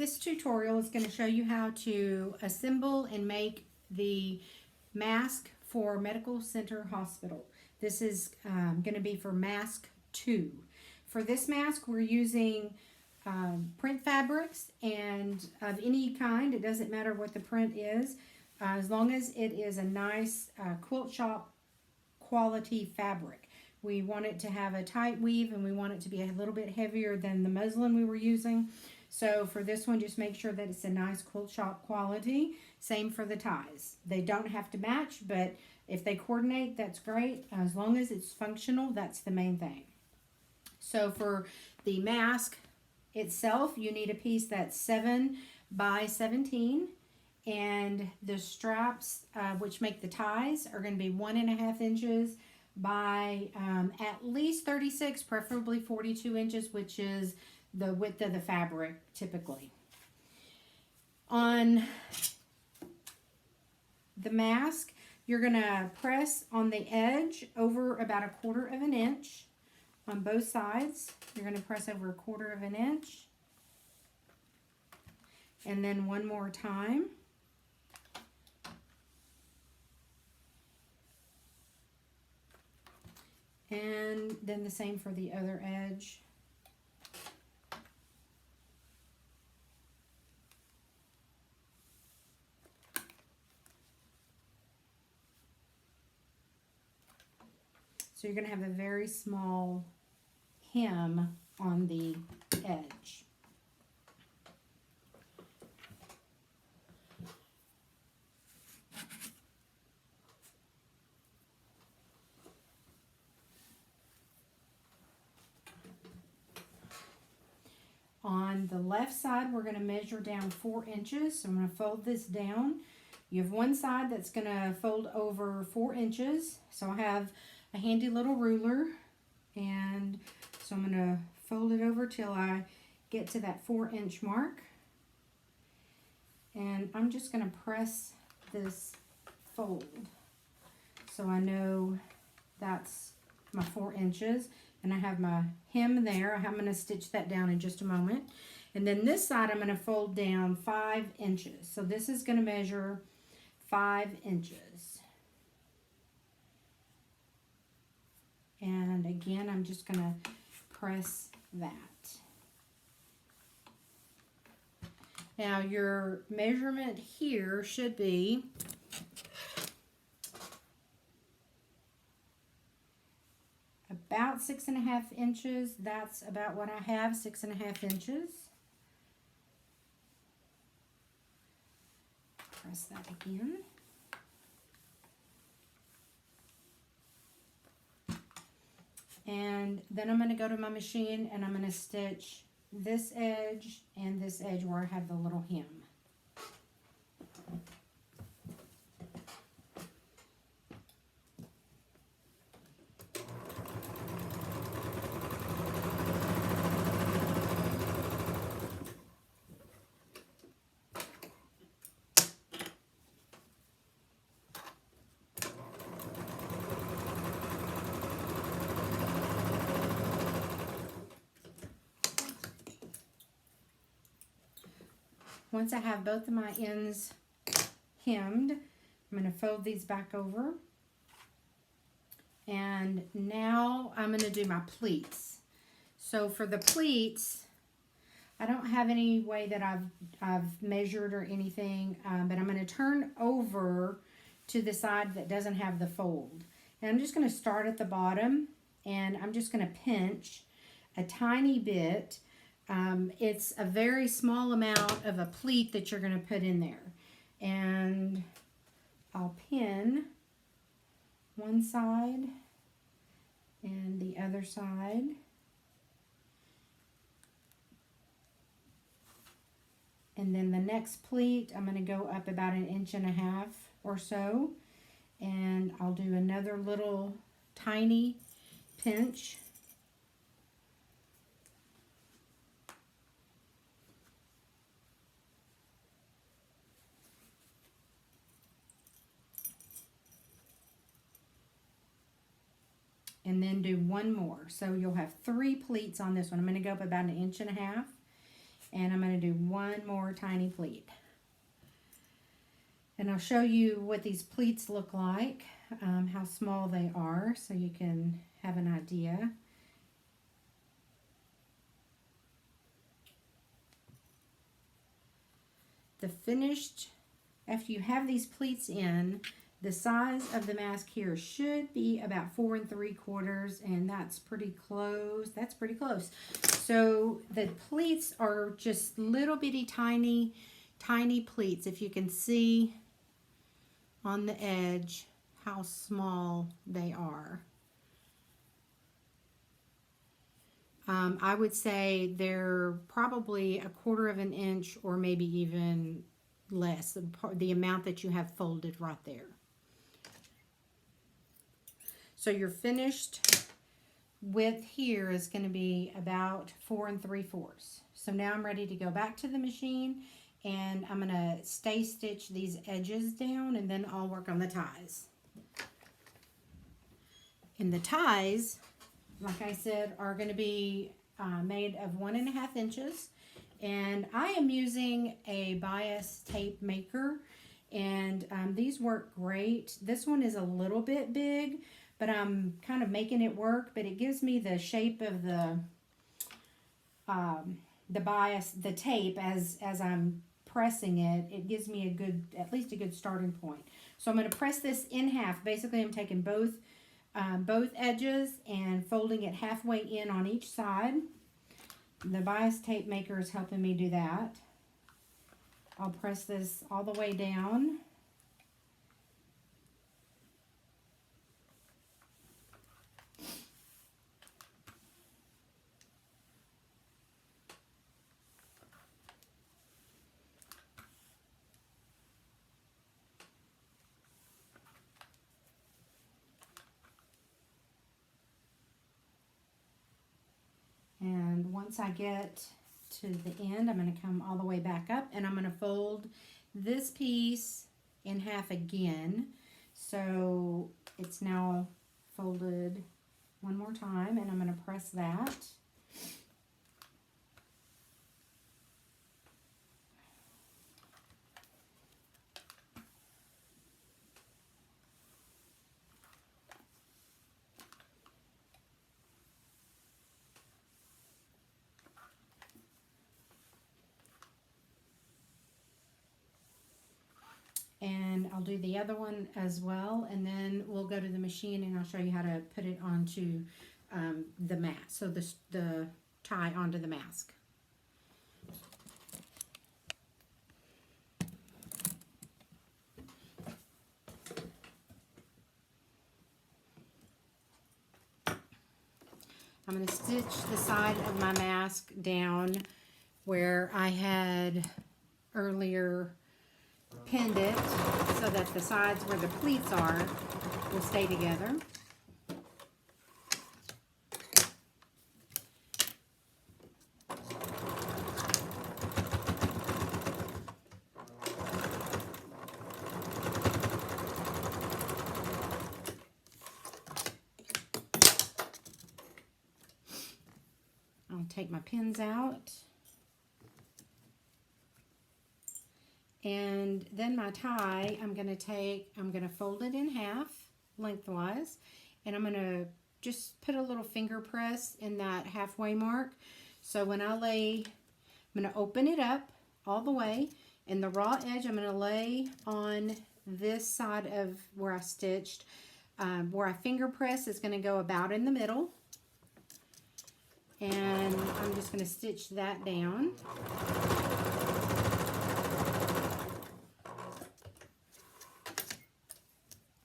This tutorial is going to show you how to assemble and make the mask for Medical Center Hospital. This is going to be for mask 2. For this mask, we're using print fabrics and of any kind. It doesn't matter what the print is, as long as it is a nice quilt shop quality fabric. We want it to have a tight weave, and we want it to be a little bit heavier than the muslin we were using. So for this one, just make sure that it's a nice quilt shop quality. Same for the ties. They don't have to match, but if they coordinate, that's great. As long as it's functional, that's the main thing. So for the mask itself, you need a piece that's 7 by 17. And the straps, which make the ties, are going to be 1.5 inches by at least 36, preferably 42 inches, which is the width of the fabric typically. On the mask, you're going to press on the edge over about 1/4 inch on both sides. You're going to press over 1/4 inch, and then one more time. And then the same for the other edge. So you're going to have a very small hem on the edge. On the left side, we're going to measure down 4 inches. So I'm going to fold this down. You have one side that's going to fold over 4 inches. So I have a handy little ruler, and so I'm going to fold it over till I get to that 4-inch mark. And I'm just going to press this fold so I know that's my 4 inches. And I have my hem there. I'm going to stitch that down in just a moment. And then this side I'm going to fold down 5 inches. So this is going to measure 5 inches. And again, I'm just going to press that. Now your measurement here should be about 6.5 inches. That's about what I have, 6.5 inches. Press that again. And then I'm going to go to my machine and I'm going to stitch this edge and this edge where I have the little hem. Once I have both of my ends hemmed, I'm going to fold these back over. And now I'm going to do my pleats. So for the pleats, I don't have any way that I've measured or anything, but I'm going to turn over to the side that doesn't have the fold. And I'm just going to start at the bottom, and I'm just going to pinch a tiny bit. It's a very small amount of a pleat that you're going to put in there. And I'll pin one side and the other side. And then the next pleat, I'm going to go up about 1.5 inches or so. And I'll do another little tiny pinch. And then do one more. So you'll have 3 pleats on this one. I'm going to go up about 1.5 inches. And I'm going to do one more tiny pleat. And I'll show you what these pleats look like, how small they are, so you can have an idea. The finished, after you have these pleats in, the size of the mask here should be about 4 3/4, and that's pretty close. That's pretty close. So the pleats are just little bitty tiny pleats. If you can see on the edge how small they are. I would say they're probably 1/4 of an inch or maybe even less, the amount that you have folded right there. So your finished width here is going to be about 4 3/4. So now I'm ready to go back to the machine, and I'm going to stay stitch these edges down, and then I'll work on the ties. And the ties, like I said, are going to be made of 1.5 inches. And I am using a bias tape maker, and these work great. This one is a little bit big, but I'm kind of making it work, but it gives me the shape of the bias, the tape as I'm pressing it. It gives me at least a good starting point. So I'm going to press this in half. Basically, I'm taking both edges and folding it halfway in on each side. The bias tape maker is helping me do that. I'll press this all the way down. And once I get to the end, I'm going to come all the way back up, and I'm going to fold this piece in half again. So it's now folded one more time, and I'm going to press that. And I'll do the other one as well, and then we'll go to the machine and I'll show you how to put it onto the mask, so the tie onto the mask. I'm going to stitch the side of my mask down where I had earlier pinned it, so that the sides where the pleats are will stay together. I'll take my pins out. And then my tie, I'm going to fold it in half lengthwise, and I'm going to just put a little finger press in that halfway mark. So when I'm going to open it up all the way, and the raw edge I'm going to lay on this side of where I stitched. Where I finger press is going to go about in the middle. And I'm just going to stitch that down.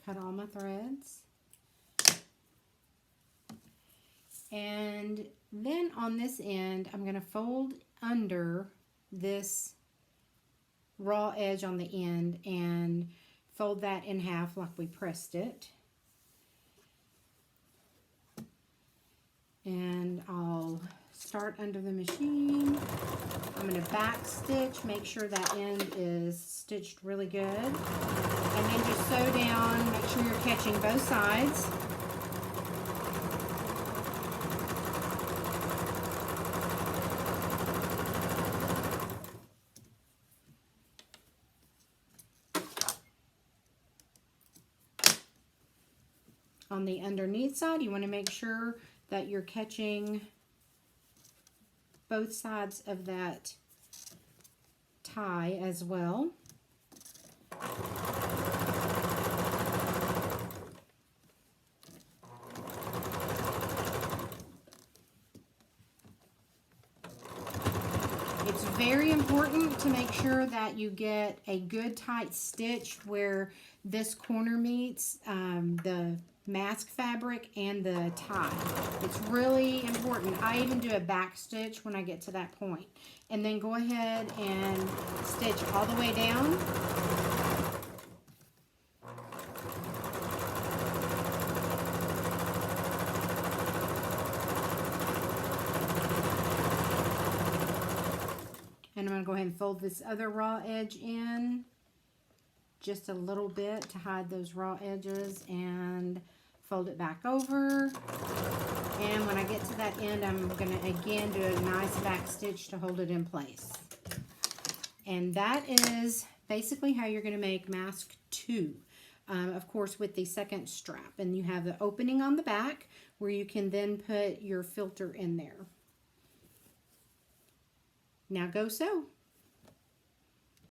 Cut all my threads. And then on this end, I'm going to fold under this raw edge on the end and fold that in half like we pressed it. And I'll start under the machine. I'm going to back stitch, make sure that end is stitched really good. And then just sew down, make sure you're catching both sides. on the underneath side. You want to make sure that you're catching both sides of that tie as well. It's very important to make sure that you get a good tight stitch where this corner meets the mask fabric and the tie. It's really important. I even do a back stitch when I get to that point. And then go ahead and stitch all the way down. And I'm going to go ahead and fold this other raw edge in just a little bit to hide those raw edges, and fold it back over. And when I get to that end, I'm going to again do a nice back stitch to hold it in place. And that is basically how you're going to make mask 2. Of course, with the second strap. And you have the opening on the back where you can then put your filter in there. Now go sew.